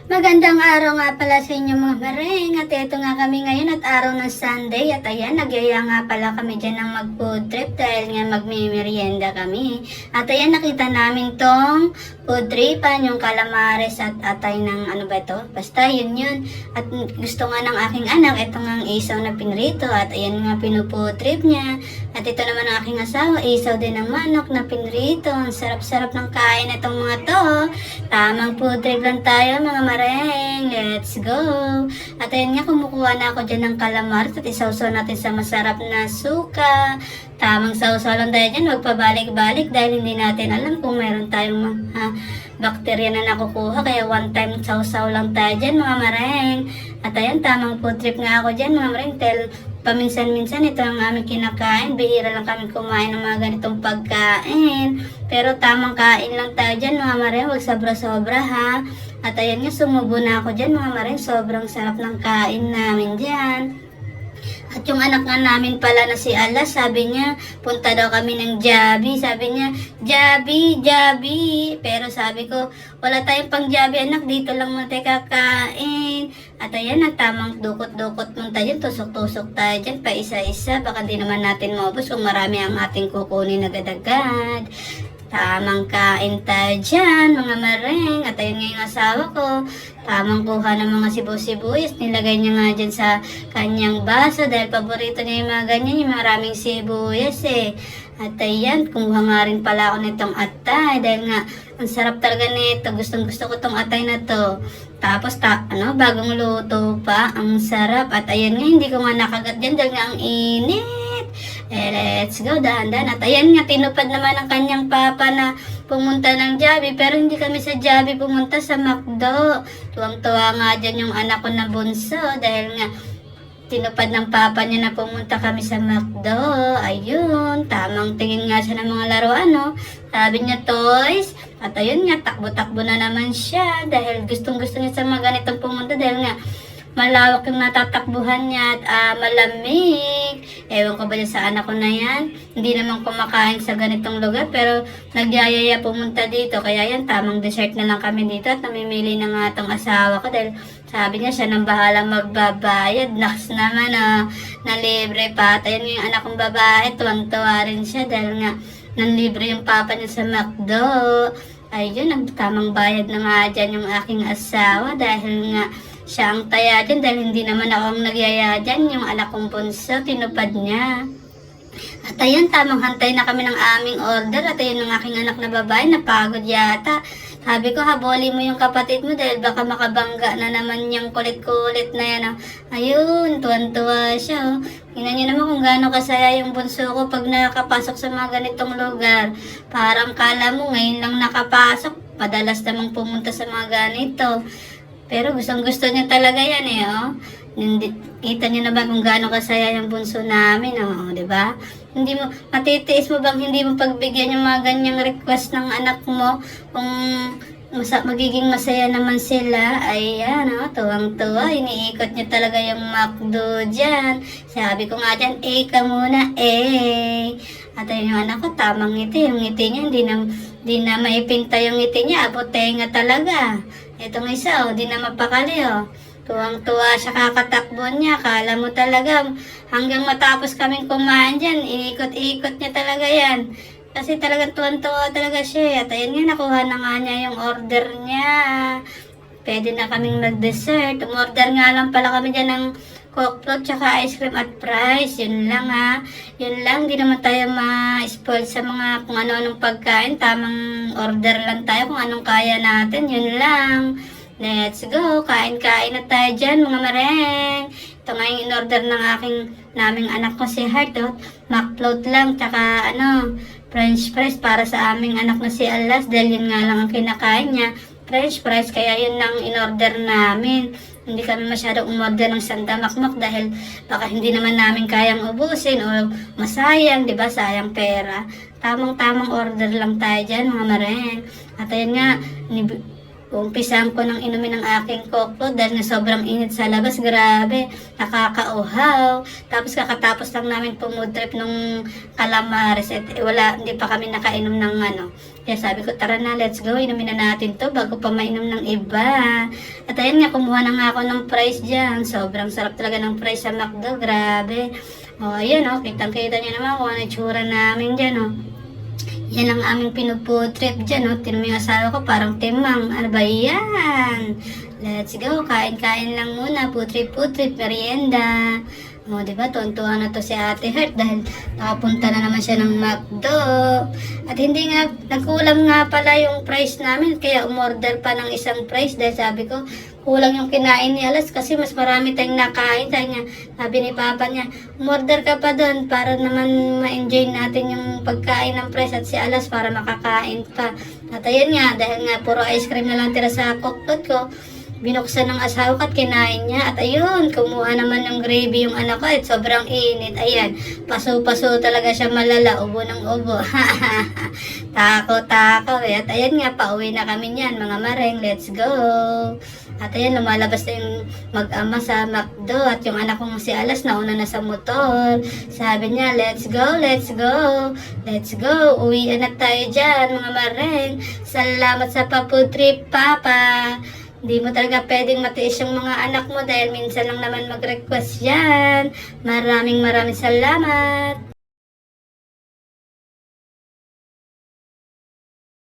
Magandang araw nga pala sa inyo mga maring at ito nga kami ngayon at araw ng Sunday at ayan, nagyaya nga pala kami dyan ng mag-food trip dahil nga magmimerienda kami. At ayan, nakita namin tong food tripan, yung calamares at atay ng ano ba ito? Basta yun. At gusto nga ng aking anak, ito nga ang isaw na pinrito at ayan nga pinufood trip niya. At ito naman ang aking asawa, isaw din ng manok na pinrito. Ang sarap-sarap ng kain itong mga to. Tamang food trip lang tayo mga mareng. Let's go! At ayun nga, kumukuha na ako dyan ng calamari at isawsaw natin sa masarap na suka. Tamang sawsaw lang tayo dyan, magpabalik-balik dahil hindi natin alam kung meron tayong bakterya na nakukuha. Kaya one time sawsaw lang tayo dyan mga mareng. At ayan, tamang food trip nga ako dyan mga mareng. Paminsan-minsan ito ang aming kinakain. Bihira lang kami kumain ng mga ganitong pagkain. Pero tamang kain lang tayo dyan mga mareng. Huwag sobra-sobra ha. At ayan nga, sumubo na ako dyan mga mareng. Sobrang sarap ng kain namin dyan. At yung anak nga namin pala na si Ala, sabi niya, punta daw kami ng Jabi. Sabi niya, Jabi. Pero sabi ko, wala tayong pang Jabi anak, dito lang muna tayo kakain. At ayan, tamang dukot-dukot muna tayo, tusok-tusok tayo dyan, pa isa-isa. Baka di naman natin maubos kung marami ang ating kukunin agad-agad. Tamang kain tayo dyan, mga mareng. At ayun nga yung asawa ko, tamang kuha ng mga sibu-sibuyas. Nilagay niya nga dyan sa kanyang baso dahil paborito niya yung mga ganyan, yung maraming sibuyas eh. At ayan, kumuha nga rin pala ako nitong atay dahil nga, ang sarap talaga nito. Gustong-gusto ko tong atay na to. Tapos, bagong luto pa. Ang sarap. At ayan nga, hindi ko nga nakagat dyan dahil nga ang init. Let's go, dahan-dahan. At ayan nga, tinupad naman ng kanyang papa na pumunta ng Jabi. Pero hindi kami sa Jabi pumunta, sa McDo. Tuwang-tuwa nga dyan yung anak ko na bunso. Dahil nga, tinupad ng papa niya na pumunta kami sa McDo. Ayun, tamang tingin nga siya ng mga laruan, no? Sabi niya, toys. At ayun nga, takbo-takbo na naman siya. Dahil gustong-gusto niya sa mga ganitong pumunta. Dahil nga, malawak yung natatakbuhan niya at malamig. Ewan ko ba dyan sa anak ko na yan. Hindi naman kumakain sa ganitong lugar pero nagyayaya pumunta dito. Kaya yan, tamang dessert na lang kami dito at namimili na nga itong asawa ko dahil sabi niya siya nang bahala magbabayad. Naks naman na libre pa. At ayun yung anak kong babae, tuwang-tuwa rin siya dahil nga nanlibre yung papa niya sa McDo. Ayun, ang tamang bayad na nga dyan yung aking asawa dahil nga siya ang taya dyan dahil hindi naman ako ang nagyaya dyan. Yung anak kong bunso, tinupad niya. At ayun, tamang hantay na kami ng aming order. At ayun ang aking anak na babae, napagod yata. Sabi ko, haboli mo yung kapatid mo dahil baka makabangga na naman yung kulit-kulit na yan. Ayun, tuwan-tuwa siya. Tingnan niyo naman kung gaano kasaya yung bunso ko pag nakapasok sa mga ganitong lugar. Parang kala mo ngayon lang nakapasok. Padalas namang pumunta sa mga ganito. Pero gustong-gusto niya talaga yan eh, oh. Kita niyo na ba kung gaano kasaya yung bunso namin, oh, di ba? Hindi mo, matitiis mo bang hindi mo pagbigyan yung mga ganyang request ng anak mo kung magiging masaya naman sila? Ayan, oh, tuwang-tuwa, iniikot niya talaga yung McDo dyan. Sabi ko nga dyan, ka muna, At ayun yung anak ko, tamang ngiti. Yung ngiti niya, hindi na maipinta yung ngiti niya. Apotenga talaga. Itong isa, di na mapakali, Tuwang-tuwa siya kakatakbo niya. Kala mo talaga, hanggang matapos kaming kumain dyan, iikot-ikot niya talaga yan. Kasi talagang tuwang-tuwa talaga siya. At ayun nga, nakuha na nga niya yung order niya. Pwede na kaming mag-dessert. Umorder nga lang pala kami dyan ng Coke float, tsaka ice cream at fries. Yun lang Yun lang, di naman tayo ma-spoil sa mga kung ano-anong pagkain. Tamang order lang tayo kung anong kaya natin. Yun lang. Let's go. Kain-kain na tayo dyan mga mareng. Ito nga yung in-order ng naming anak ko si Heart. McFloat lang, tsaka French fries para sa aming anak na si Alas. Dahil yun nga lang ang kinakain niya. French fries, kaya yun lang in-order namin. Hindi kami masyadong umorder ng sandamakmak dahil baka hindi naman namin kayang ubusin o masayang, di ba? Sayang pera. Tamang-tamang order lang tayo dyan, mga mareng. At ayun nga, Umpisahan ko ng inumin ng aking koklo dahil nga sobrang init sa labas. Grabe, nakakauhaw. Tapos kakatapos lang namin food trip nung Calamares. Wala, hindi pa kami nakainom ng ano. Kaya sabi ko, tara na, let's go. Inumin na natin to bago pa mainom ng iba. At ayan nga, kumuha na nga ako ng fries dyan. Sobrang sarap talaga ng fries sa McDo. Grabe. O, ayan o. Kitang-kita nyo naman kung ano itsura namin dyan o. Yan ang aming pinufood trip dyan o. Tinan mo yung asawa ko, parang timang. Ano ba yan? Let's go. Kain-kain lang muna. Food trip, merienda. O, diba? Tuwan-tuwa na to si Ate Heart dahil nakapunta na naman siya ng McDo. At hindi nga, nagkulang nga pala yung price namin. Kaya umorder pa ng isang price dahil sabi ko, kulang yung kinain ni Alas kasi mas marami tayong nakain. Sabi ni Papa niya, umorder ka pa doon para naman ma-enjoy natin yung pagkain ng price at si Alas para makakain pa. At ayan nga, dahil nga puro ice cream na lang tira sa cooktot ko, binuksan ng asawa ko at kinain niya. At ayun, kumuha naman ng gravy yung anak ko at sobrang init. Ayan, paso-paso talaga siya malala. Ubo ng ubo. Tako. At ayan nga, pauwi na kami niyan mga mareng. Let's go. At ayan, lumalabas na yung mag-ama sa McDo. At yung anak kong si Alas nauna na sa motor. Sabi niya, let's go. Uwi na tayo dyan mga mareng. Salamat sa pa-food trip, Papa. Hindi mo talaga pwedeng matiis yung mga anak mo dahil minsan lang naman mag-request yan. Maraming salamat.